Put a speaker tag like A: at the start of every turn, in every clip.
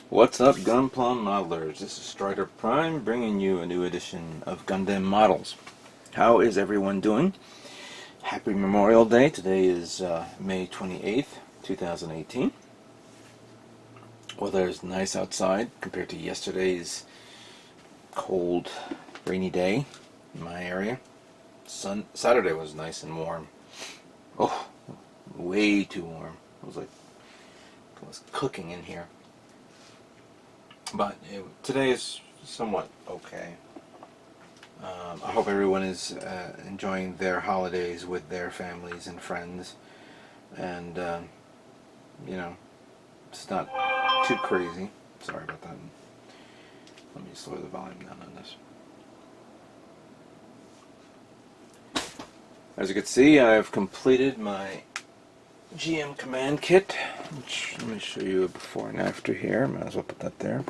A: What's up, Gunpla modelers? This is Strider Prime bringing you a new edition of Gundam models. How is everyone doing? Happy Memorial Day. Today is May 28th, 2018. Weather is nice outside compared to yesterday's cold, rainy day in my area. Saturday was nice and warm. Oh, way too warm. It was cooking in here. But today is somewhat okay. I hope everyone is enjoying their holidays with their families and friends, and you know, it's not too crazy. Sorry about that. Let me slow the volume down on this. As you can see, I've completed my GM command kit, which, let me show you a before and after here. Might as well put that there.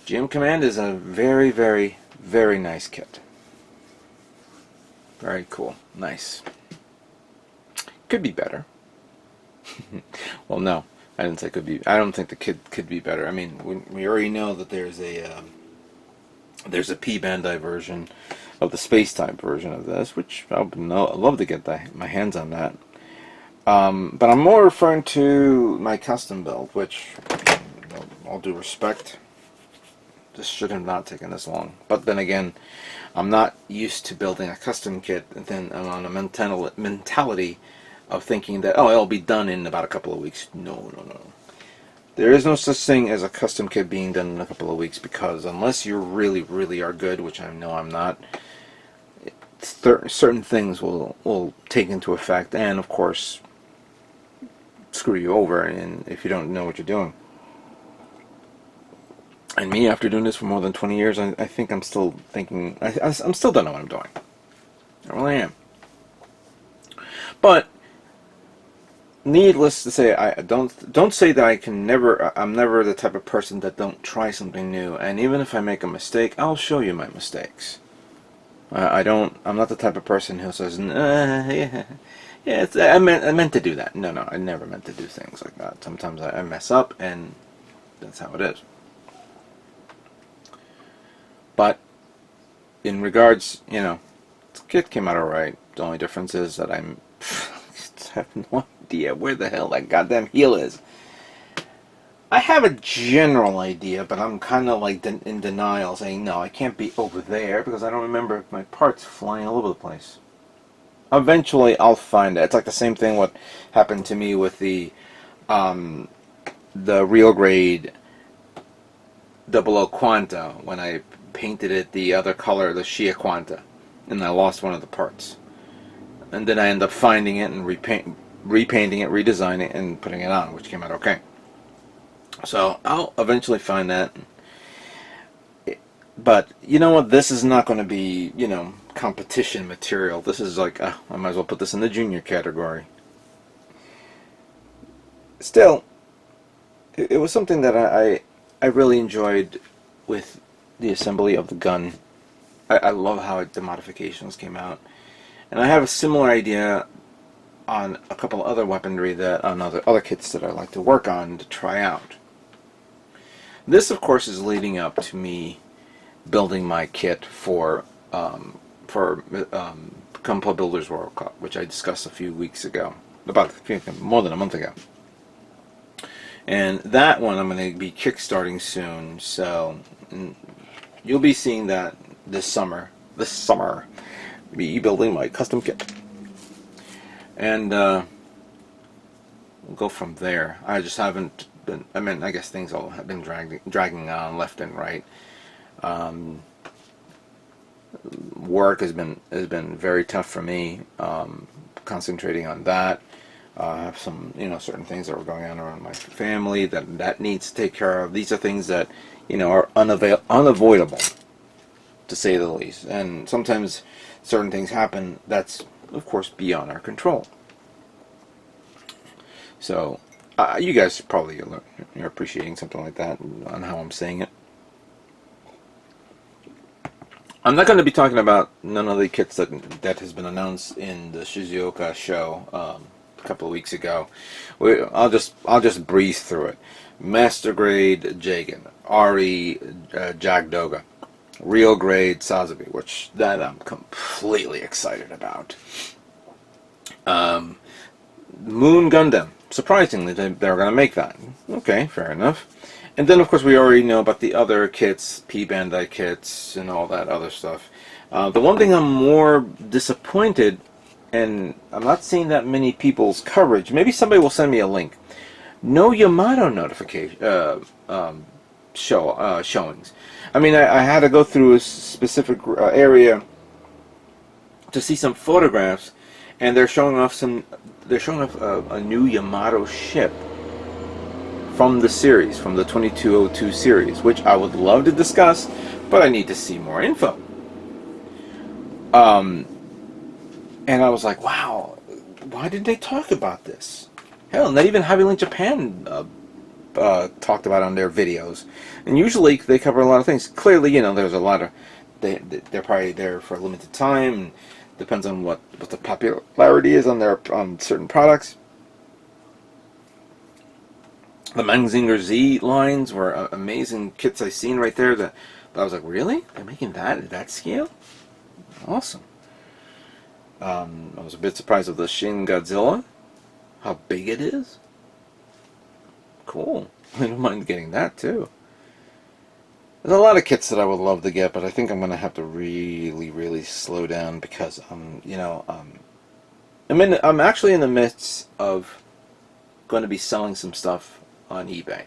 A: GM command is a very, very, very nice kit. Very cool. Nice. Could be better. Well, no, I didn't say could be. I don't think the kit could be better. I mean, we already know that there's a P Bandai version of the space type version of this, which I'd love to get my hands on that. But I'm more referring to my custom build, which, all due respect, this should have not taken this long. But then again, I'm not used to building a custom kit, and then I'm on a mentality of thinking that, oh, it'll be done in about a couple of weeks. No. There is no such thing as a custom kit being done in a couple of weeks, because unless you really, really are good, which I know I'm not, certain things will take into effect, and of course screw you over, and if you don't know what you're doing. And me, after doing this for more than 20 years, I think I'm still thinking, I'm still don't know what I'm doing. I really am. But needless to say, I don't say that I'm never the type of person that don't try something new, and even if I make a mistake, I'll show you my mistakes. I'm not the type of person who says, yeah, I meant to do that. No, I never meant to do things like that. Sometimes I mess up, and that's how it is. But in regards, the kit came out alright. The only difference is that I have no idea where the hell that goddamn heel is. I have a general idea, but I'm kind of like in denial, saying, no, I can't be over there, because I don't remember my parts flying all over the place. Eventually, I'll find it. It's like the same thing what happened to me with the real grade 00 Quanta, when I painted it the other color, the Shia Quanta, and I lost one of the parts. And then I ended up finding it and repainting it, redesigning it, and putting it on, which came out okay. So I'll eventually find that. But you know what? This is not going to be, competition material. This is like, I might as well put this in the junior category. Still, it was something that I really enjoyed with the assembly of the gun. I love how the modifications came out. And I have a similar idea on a couple of other weaponry on other kits that I like to work on to try out. This, of course, is leading up to me building my kit for Gunpla Builders World Cup, which I discussed a few weeks ago, more than a month ago. And that one I'm going to be kickstarting soon, so you'll be seeing that this summer. Be building my custom kit, and we'll go from there. I just haven't been. I guess things all have been dragging on left and right. Work has been very tough for me. Concentrating on that. I have some certain things that were going on around my family that needs to take care of. These are things that are unavoidable, to say the least. And sometimes certain things happen that's, of course, beyond our control. So you guys probably you're appreciating something like that on how I'm saying it. I'm not going to be talking about none of the kits that has been announced in the Shizuoka show a couple of weeks ago. I'll just breeze through it. Master grade Jagan, Ari Jagdoga, real grade Sazabi, which that I'm completely excited about. Moon Gundam. Surprisingly, they're going to make that. Okay, fair enough. And then, of course, we already know about the other kits, P-Bandai kits, and all that other stuff. The one thing I'm more disappointed, and I'm not seeing that many people's coverage, maybe somebody will send me a link. No Yamato notification showings. I mean, I had to go through a specific area to see some photographs, and they're showing off a new Yamato ship from the series, from the 2202 series, which I would love to discuss, but I need to see more info. And I was like, wow, why didn't they talk about this? Hell, not even HobbyLink Japan talked about it on their videos. And usually they cover a lot of things. Clearly, you know, there's a lot of... They're probably there for a limited time, and depends on what the popularity is on certain products. The Mangzinger Z lines were amazing kits I seen right there. That I was like, really? They're making that at that scale? Awesome. I was a bit surprised with the Shin Godzilla. How big it is. Cool. I don't mind getting that too. There's a lot of kits that I would love to get, but I think I'm going to have to really slow down because I'm actually in the midst of going to be selling some stuff on eBay.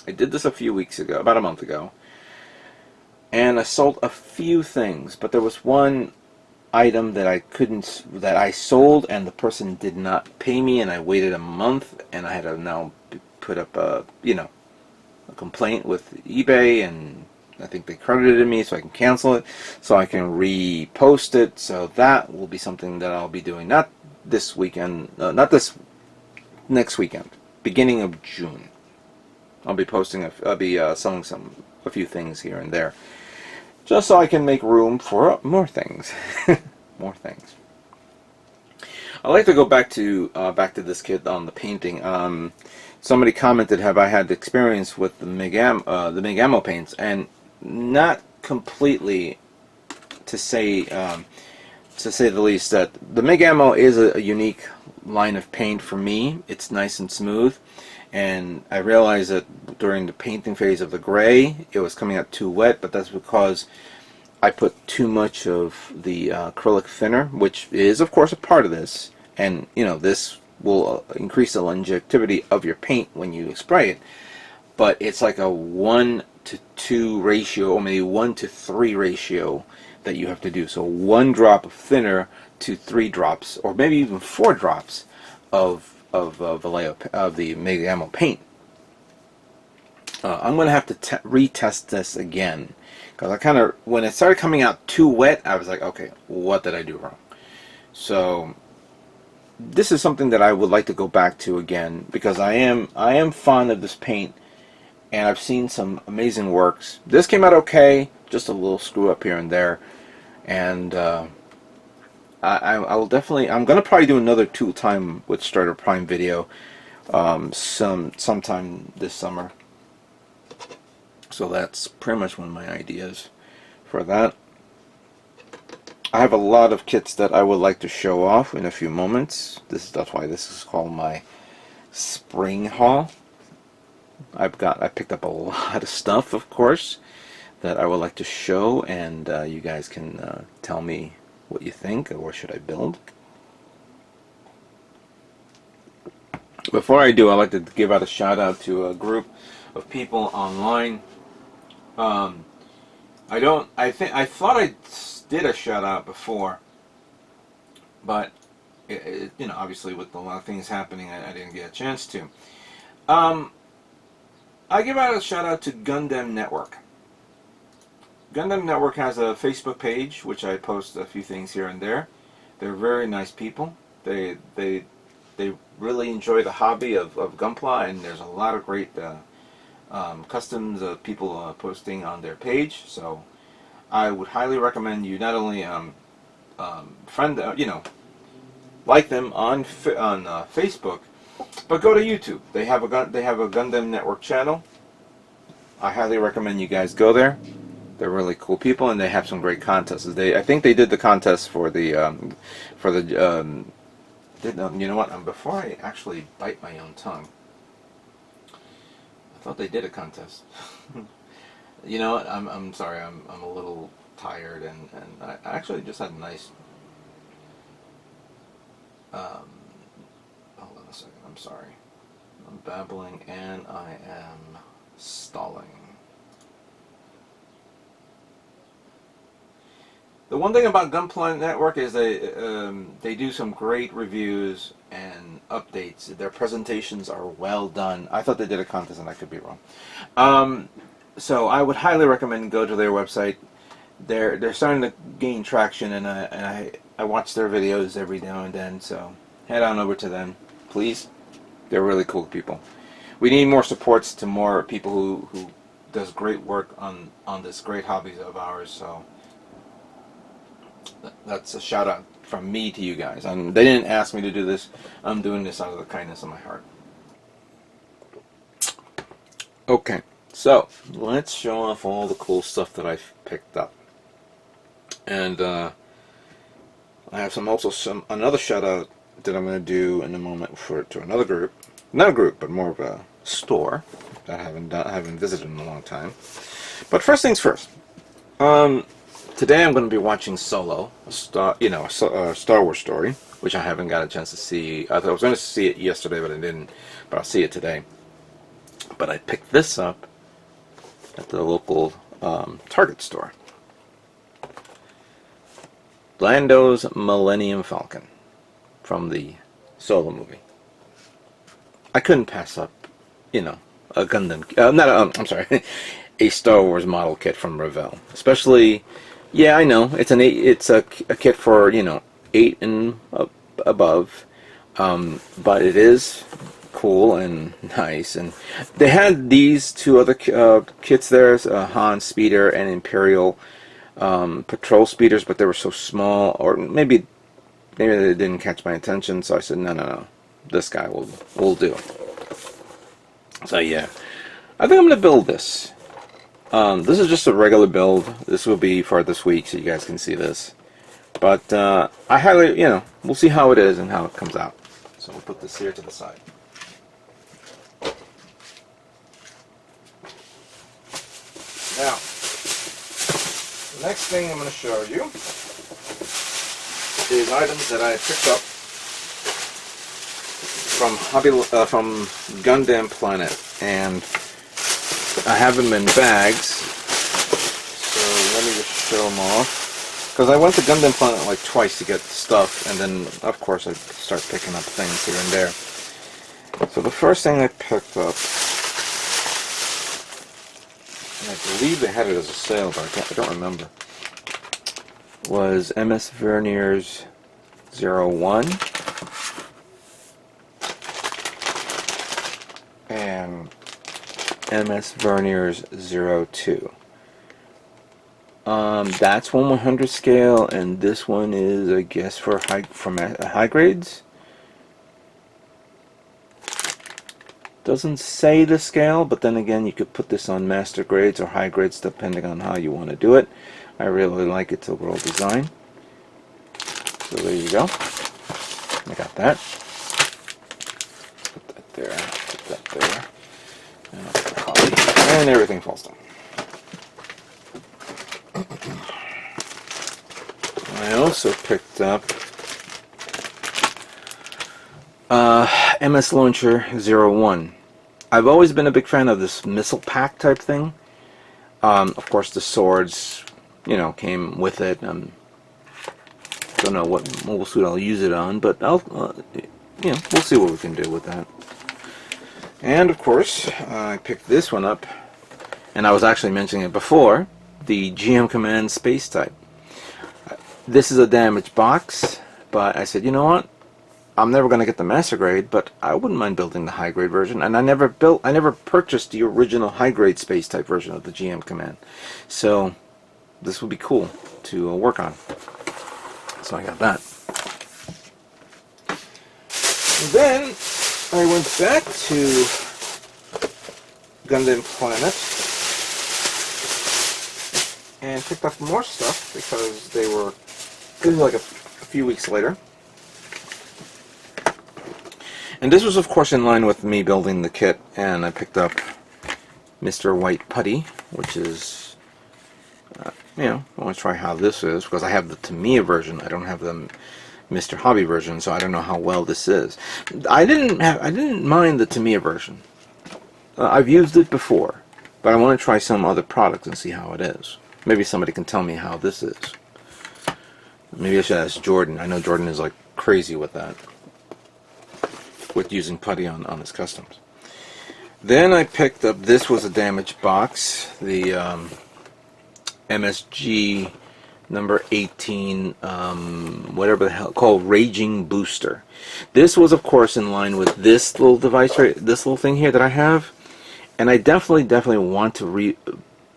A: I did this a few weeks ago, about a month ago, and I sold a few things, but there was one item that I sold and the person did not pay me, and I waited a month, and I had to now put up a complaint with eBay, and I think they credited me, so I can cancel it, so I can repost it. So that will be something that I'll be doing, not this weekend, next weekend, beginning of June. I'll be posting, I'll be selling a few things here and there, just so I can make room for more things. More things. I'd like to go back to this kit on the painting. Somebody commented, have I had experience with the MIG ammo paints? And not completely, to say the least. That the MIG ammo is a unique line of paint for me. It's nice and smooth, and I realized that during the painting phase of the gray, it was coming out too wet, but that's because I put too much of the acrylic thinner, which is of course a part of this, and you know, this will increase the longevity of your paint when you spray it, but it's like a 1-to-2 ratio, or maybe 1-to-3 ratio that you have to do. So 1 drop of thinner to 3 drops, or maybe even 4 drops of the MIG ammo paint. I'm going to have to retest this again, because I kind of, when it started coming out too wet, I was like, okay, what did I do wrong? So this is something that I would like to go back to again, because I am fond of this paint, and I've seen some amazing works. This came out okay, just a little screw up here and there, and I will definitely, I'm gonna probably do another Tool Time with Strider Prime video sometime this summer. So that's pretty much one of my ideas for that. I have a lot of kits that I would like to show off in a few moments. That's why this is called my spring haul. I picked up a lot of stuff, of course, that I would like to show, and you guys can tell me what you think, or should I build. Before I do, I'd like to give out a shout out to a group of people online. I thought I did a shout out before, but you know, obviously with a lot of things happening, I didn't get a chance to. I give out a shout out to Gundam Network. Gundam Network has a Facebook page, which I post a few things here and there. They're very nice people. They really enjoy the hobby of Gunpla, and there's a lot of great customs of people posting on their page. So I would highly recommend you not only like them on Facebook, but go to YouTube. They have a Gundam Network channel. I highly recommend you guys go there. They're really cool people, and they have some great contests. I think they did the contest for the you know what? Before I actually bite my own tongue, I thought they did a contest. You know what? I'm sorry. I'm a little tired, and I actually just had a nice. Hold on a second. I'm sorry. I'm babbling, and I am stalling. The one thing about Gunpla Network is they do some great reviews and updates. Their presentations are well done. I thought they did a contest, and I could be wrong. So I would highly recommend go to their website. They're starting to gain traction, and I watch their videos every now and then. So head on over to them, please. They're really cool people. We need more supports to more people who does great work on this great hobby of ours. So that's a shout out from me to you guys. They didn't ask me to do this. I'm doing this out of the kindness of my heart. Okay, so let's show off all the cool stuff that I've picked up. And I have another shout out that I'm going to do in a moment to another group. Not a group, but more of a store that I haven't visited in a long time. But first things first. Today I'm going to be watching Solo, a Star Wars story, which I haven't got a chance to see. I thought I was going to see it yesterday, but I didn't. But I'll see it today. But I picked this up at the local Target store. Lando's Millennium Falcon from the Solo movie. I couldn't pass up, a Gundam. I'm sorry, a Star Wars model kit from Revell. Especially, yeah, I know it's a kit for 8 and above, but it is cool and nice. And they had these two other kits there, Han Speeder and Imperial Patrol Speeders, but they were so small, or maybe they didn't catch my attention. So I said, no. This guy will do. So yeah, I think I'm gonna build this. This is just a regular build. This will be for this week, so you guys can see this. But I highly, we'll see how it is and how it comes out. So we'll put this here to the side. Now, the next thing I'm going to show you is items that I picked up from Gundam Planet, and I have them in bags. So let me just show them off. Because I went to Gundam Planet like twice to get stuff, and then of course I start picking up things here and there. So the first thing I picked up, and I believe they had it as a sale, but I don't remember, was MS Verniers 01 and MS Verniers 02. That's 1/100 scale, and this one is, I guess, for high grades. Doesn't say the scale, but then again, you could put this on master grades or high grades depending on how you want to do it. I really like its overall design. So there you go. I got that. Put that there. Put that there. And I'll put the hobby. And everything falls down. I also picked up MS Launcher 01. I've always been a big fan of this missile pack type thing. Of course, the swords, came with it. Don't know what mobile suit I'll use it on, but we'll see what we can do with that. And of course, I picked this one up, and I was actually mentioning it before, the GM Command Space Type. This is a damaged box, but I said, you know what? I'm never going to get the master grade, but I wouldn't mind building the high grade version. And I never purchased the original high grade space type version of the GM Command. So this would be cool to work on. So I got that. And then I went back to Gundam Planet and picked up more stuff because they were, this was like a few weeks later. And this was of course in line with me building the kit, and I picked up Mr. White Putty, which is, you know, I want to try how this is, because I have the Tamiya version, I don't have the Mr. Hobby version, so I don't know how well this is. I didn't mind the Tamiya version. I've used it before, but I want to try some other products and see how it is. Maybe somebody can tell me how this is. Maybe I should ask Jordan. I know Jordan is like crazy with that, with using putty on his customs. Then I picked up, this was a damaged box, the MSG number 18, whatever the hell, called Raging Booster. This was of course in line with this little device, right, this little thing here that I have, and I definitely want to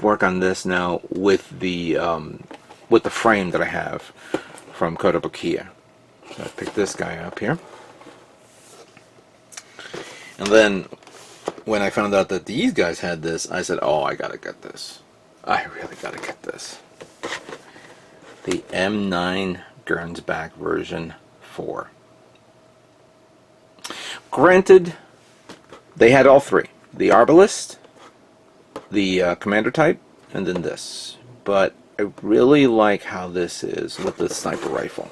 A: work on this now with the frame that I have from Kotobukiya. So I picked this guy up here, and then when I found out that these guys had this, I said, oh, I gotta get this. I really gotta get this. The M9 Gernsback version 4. Granted, they had all three. The Arbalist, the Commander type, and then this. But I really like how this is with the sniper rifle.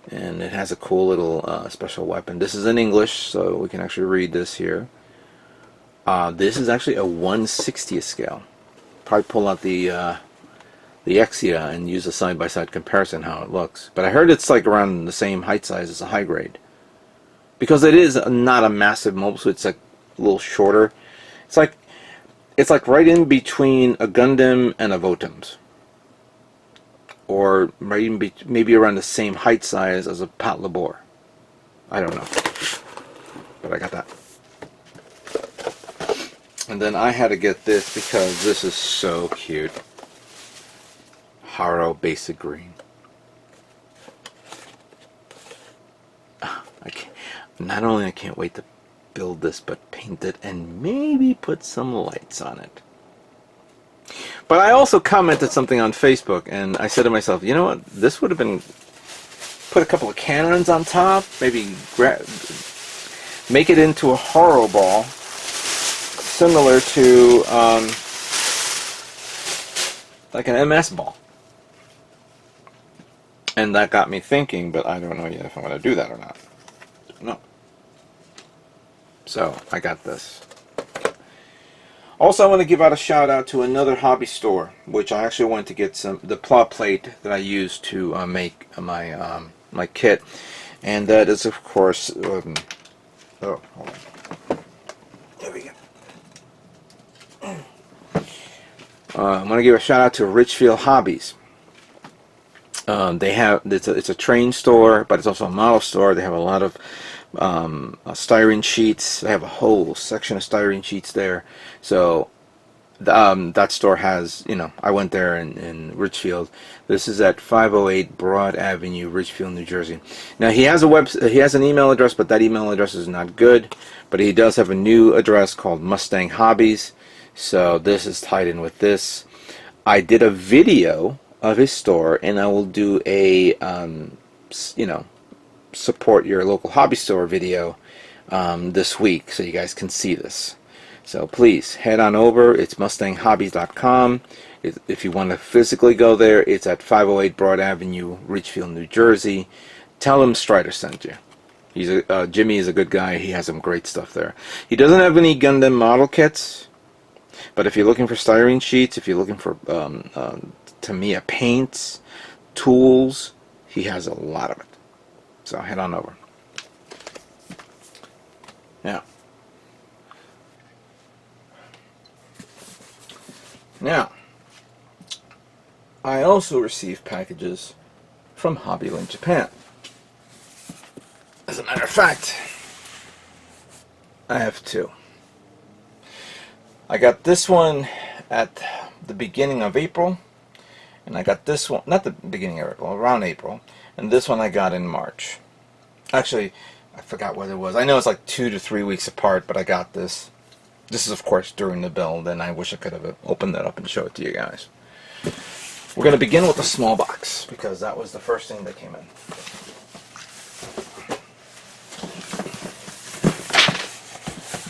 A: And it has a cool little special weapon. This is in English, so we can actually read this here. This is actually a 1/60th scale. Probably pull out the Exia and use a side-by-side comparison how it looks. But I heard it's like around the same height size as a high grade. Because it is not a massive mobile suit, it's like a little shorter. It's like right in between a Gundam and a Votoms. Or right in maybe around the same height size as a Pat Labor. I don't know. But I got that. And then I had to get this because this is so cute. Haro Basic Green. Not only I can't wait to build this, but paint it and maybe put some lights on it. But I also commented something on Facebook, and I said to myself, you know what, this would have been, put a couple of cannons on top, maybe make it into a Haro ball, similar to like an MS ball. And that got me thinking, but I don't know yet if I'm going to do that or not. No. So, I got this. Also, I want to give out a shout out to another hobby store, which I actually went to get the plot plate that I used to make my my kit, and that is of course. Oh, hold on. There we go. I'm going to give a shout out to Richfield Hobbies. They have it's a train store, but it's also a model store. They have a lot of styrene sheets. They have a whole section of styrene sheets there. So that store has, you know, I went there in Richfield. This is at 508 Broad Avenue, Richfield, New Jersey. Now he has he has an email address, but that email address is not good. But he does have a new address called Mustang Hobbies. So this is tied in with this. I did a video of his store, and I will do a you know, support your local hobby store video this week, so you guys can see this. So please head on over. It's mustanghobbies.com. If you want to physically go there, it's at 508 Broad Avenue, Richfield, New Jersey. Tell him Strider sent you. He's Jimmy is a good guy. He has some great stuff there. He doesn't have any Gundam model kits, but if you're looking for styrene sheets, if you're looking for Tamiya paints, tools, he has a lot of it. So head on over. Now, I also received packages from HobbyLink Japan. As a matter of fact, I have two. I got this one at the beginning of April, and I got this one, not the beginning of April, around April, and this one I got in March. Actually, I forgot what it was. I know it's like 2 to 3 weeks apart, but I got this. This is, of course, during the build, and I wish I could have opened that up and showed it to you guys. We're going to begin with the small box, because that was the first thing that came in.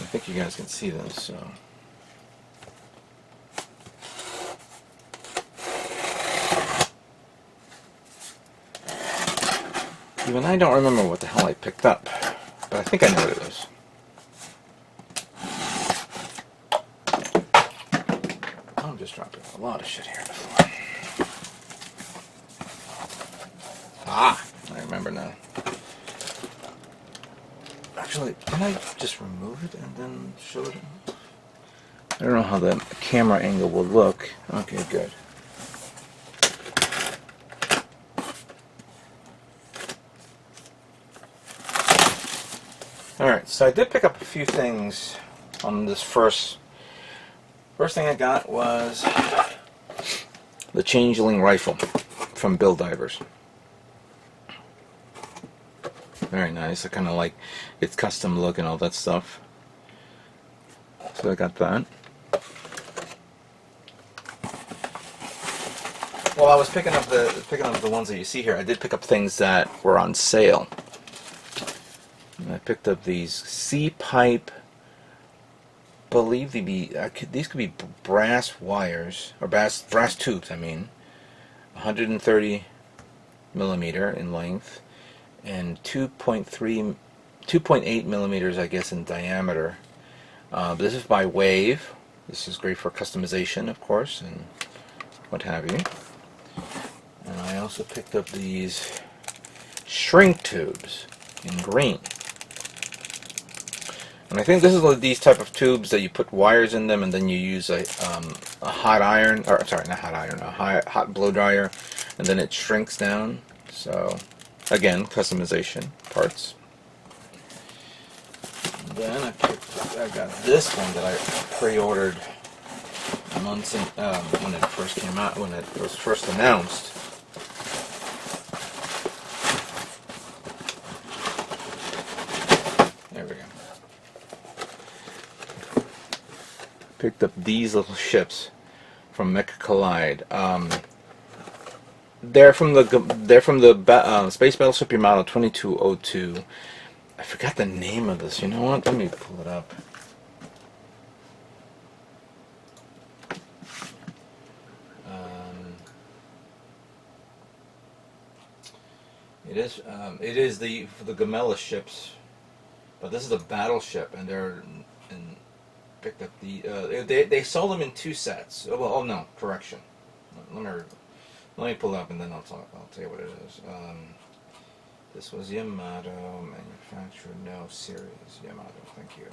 A: I think you guys can see this, so... Even I don't remember what the hell I picked up, but I think I know what it is. I'm just dropping a lot of shit here on the floor. Ah, I remember now. Actually, can I just remove it and then show it? I don't know how the camera angle will look. Okay, good. Alright, so I did pick up a few things on this first thing I got was the Changeling rifle from Bill Divers. Very nice. I kind of like its custom look and all that stuff. So I got that. While I was picking up the ones that you see here, I did pick up things that were on sale. And I picked up these C-pipe. Believe these could be brass wires or brass tubes. I mean, 130 millimeter in length and 2.8 millimeters, I guess, in diameter. This is by Wave. This is great for customization, of course, and what have you. And I also picked up these shrink tubes in green. And I think this is these type of tubes that you put wires in them, and then you use a hot iron, or sorry, not hot iron, a hot blow dryer, and then it shrinks down. So, again, customization parts. And then I got this one that I pre-ordered months when it first came out, when it was first announced. There we go. Picked up these little ships from Mecha Collide. They're from the Space Battleship Yamato 2202. I forgot the name of this. You know what? Let me pull it up. It is the Gamela ships, but this is a battleship, and picked up they sold them in 2 sets. Oh no, correction. Let me pull it up and then I'll tell you what it is. This was Yamato, manufacturer, no, series, Yamato, thank you.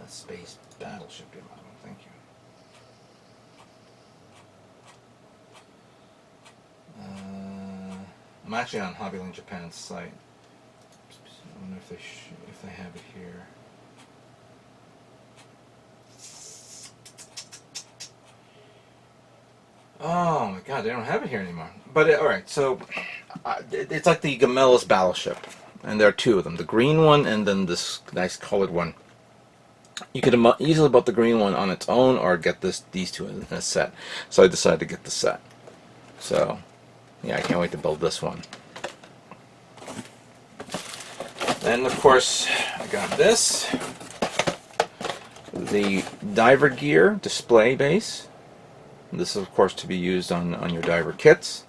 A: Space Battleship Yamato, thank you. I'm actually on HobbyLink Japan's site. I wonder if they have it here. Oh my god, they don't have it here anymore. But alright, so it's like the Gamela's battleship, and there are 2 of them. The green one and then this nice colored one. You could easily bought the green one on its own or get these 2 in a set. So I decided to get the set. So, yeah, I can't wait to build this one. Then, of course, I got this. The diver gear display base. This is, of course, to be used on your diver kits.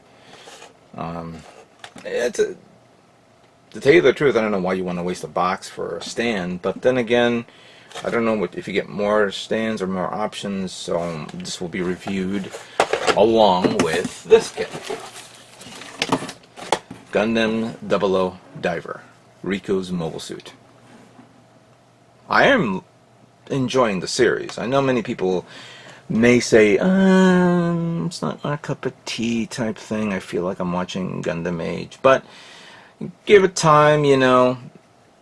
A: To tell you the truth, I don't know why you want to waste a box for a stand, but then again, I don't know if you get more stands or more options, so this will be reviewed along with this kit. Gundam 00 Diver, Riku's mobile suit. I am enjoying the series. I know many people may say, it's not my cup of tea type thing. I feel like I'm watching Gundam Age. But give it time, you know.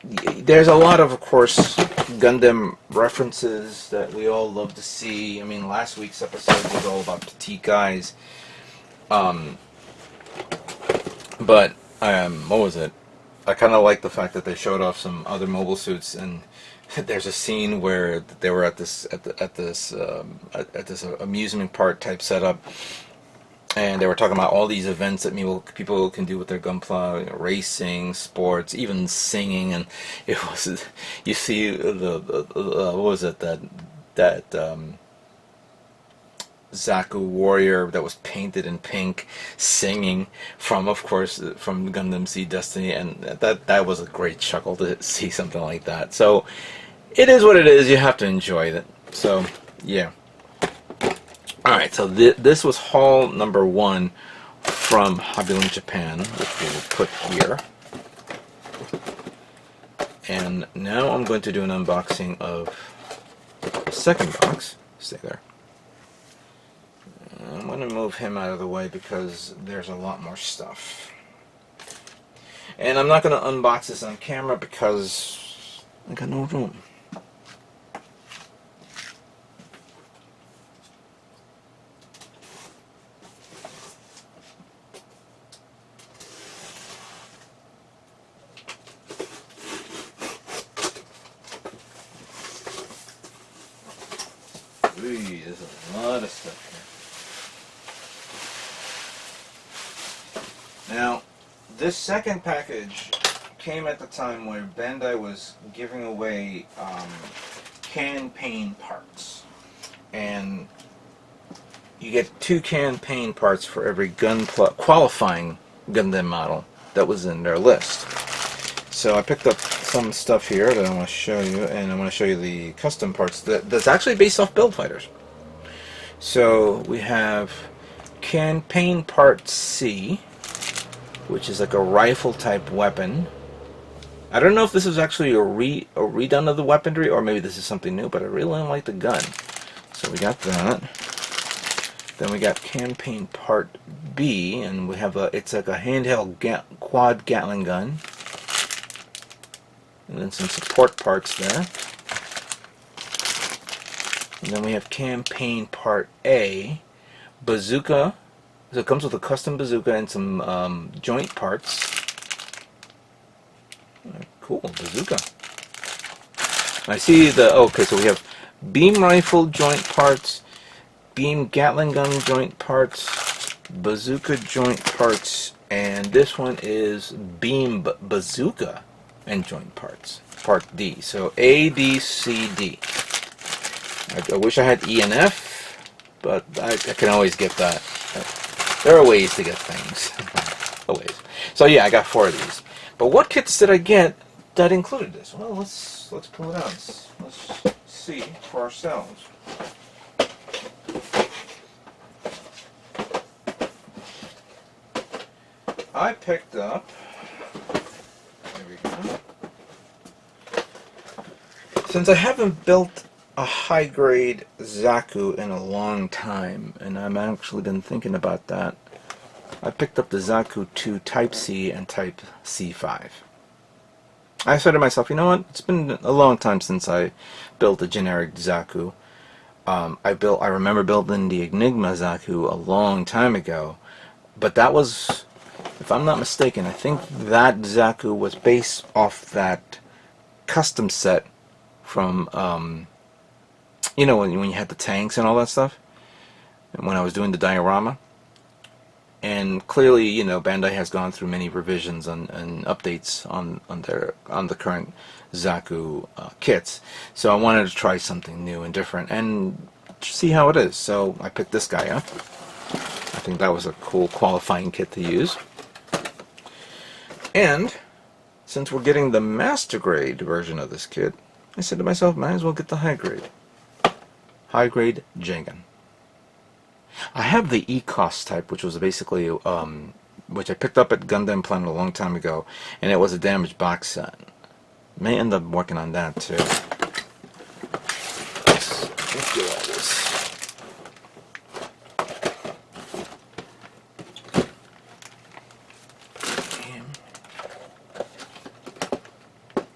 A: There's a lot of course, Gundam references that we all love to see. I mean, last week's episode was all about petite guys. But what was it? I kind of like the fact that they showed off some other mobile suits, and there's a scene where they were at this amusement park type setup, and they were talking about all these events that people can do with their Gunpla, racing, sports, even singing, and it was you see what was it that Zaku warrior that was painted in pink, singing from, of course, from Gundam Seed Destiny, and that was a great chuckle to see something like that. So it is what it is. You have to enjoy it. So yeah. All right. So this was haul number 1 from HobbyLink Japan, which we will put here. And now I'm going to do an unboxing of the second box. Stay there. I'm going to move him out of the way because there's a lot more stuff. And I'm not going to unbox this on camera because I got no room. Ooh, there's a lot of stuff here. Now, this second package came at the time where Bandai was giving away campaign parts. And you get 2 campaign parts for every Gunpla qualifying Gundam model that was in their list. So I picked up some stuff here that I want to show you, and I want to show you the custom parts that's actually based off Build Fighters. So we have Campaign Part C, which is like a rifle type weapon. I don't know if this is actually a redone of the weaponry, or maybe this is something new, but I really like the gun. So we got that. Then we got Campaign Part B, and we have it's like a handheld quad Gatling gun. And then some support parts there. And then we have Campaign Part A, bazooka. So it comes with a custom bazooka and some joint parts. Cool, bazooka. I see okay, so we have beam rifle joint parts, beam Gatling gun joint parts, bazooka joint parts, and this one is beam bazooka and joint parts. Part D. So A, B, C, D. I wish I had E and F, but I can always get that. There are ways to get things. Always. So yeah, I got 4 of these. But what kits did I get that included this? Well, let's pull it out. Let's see for ourselves. I picked up. There we go. Since I haven't built a high-grade Zaku in a long time, and I've actually been thinking about that, I picked up the Zaku 2 Type C and Type C5. I said to myself, you know what, it's been a long time since I built a generic Zaku. I remember building the Enigma Zaku a long time ago, but that was, if I'm not mistaken, I think that Zaku was based off that custom set from you know, when you had the tanks and all that stuff, and when I was doing the diorama. And clearly, you know, Bandai has gone through many revisions and updates on the current Zaku kits. So I wanted to try something new and different and see how it is. So I picked this guy up. I think that was a cool qualifying kit to use. And since we're getting the master grade version of this kit, I said to myself, might as well get the high grade. High grade Jangan. I have the ECOS type, which was basically, which I picked up at Gundam Planet a long time ago, and it was a damaged box set. May end up working on that too. Let's do all this.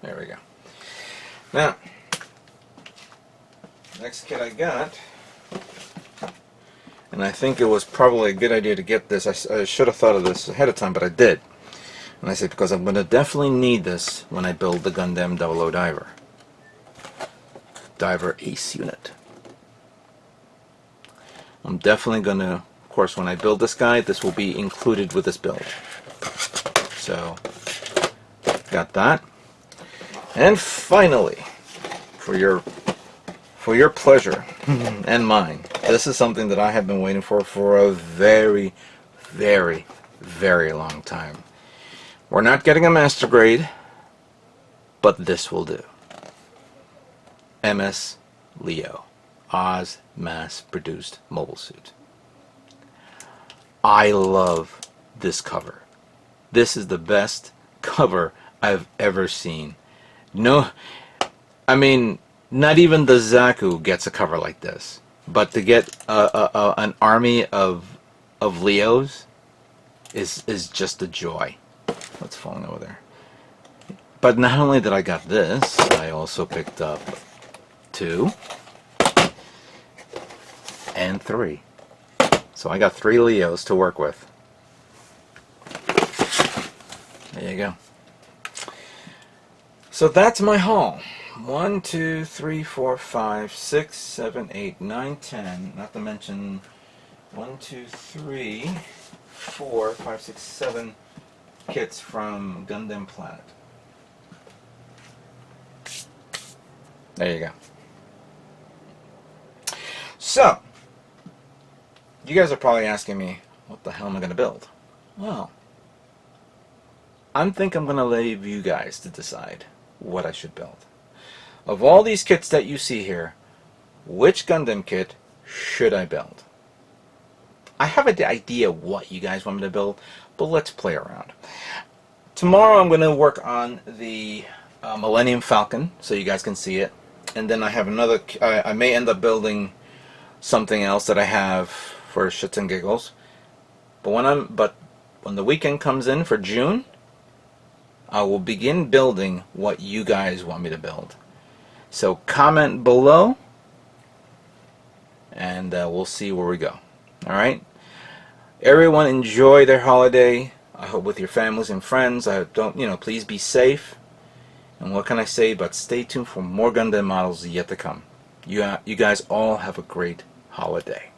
A: There we go. Now, next kit I got. and I think it was probably a good idea to get this. I should have thought of this ahead of time, but I did. And I said, because I'm going to definitely need this when I build the Gundam 00 Diver. Diver Ace unit. I'm definitely going to, of course, when I build this guy, this will be included with this build. So, got that. And finally, for your pleasure and mine, this is something that I have been waiting for a very, very, very long time. We're not getting a master grade, but this will do. MS Leo, Oz mass-produced mobile suit. I love this cover. This is the best cover I've ever seen. No, I mean, not even the Zaku gets a cover like this. But to get an army of Leos is just a joy. What's falling over there? But not only did I got this, I also picked up 2 and 3. So I got 3 Leos to work with. There you go. So that's my haul. 1, 2, 3, 4, 5, 6, 7, 8, 9, 10. Not to mention 1, 2, 3, 4, 5, 6, 7 kits from Gundam Planet. There you go. So, you guys are probably asking me, what the hell am I going to build? Well, I'm going to leave you guys to decide what I should build. Of all these kits that you see here, which Gundam kit should I build? I have an idea what you guys want me to build, but let's play around. Tomorrow I'm going to work on the Millennium Falcon, so you guys can see it. And then I have another, I may end up building something else that I have for shits and giggles. But when the weekend comes in for June, I will begin building what you guys want me to build. So comment below, and we'll see where we go. Alright? Everyone enjoy their holiday. I hope with your families and friends. I don't, please be safe. And what can I say but stay tuned for more Gundam models yet to come. You guys all have a great holiday.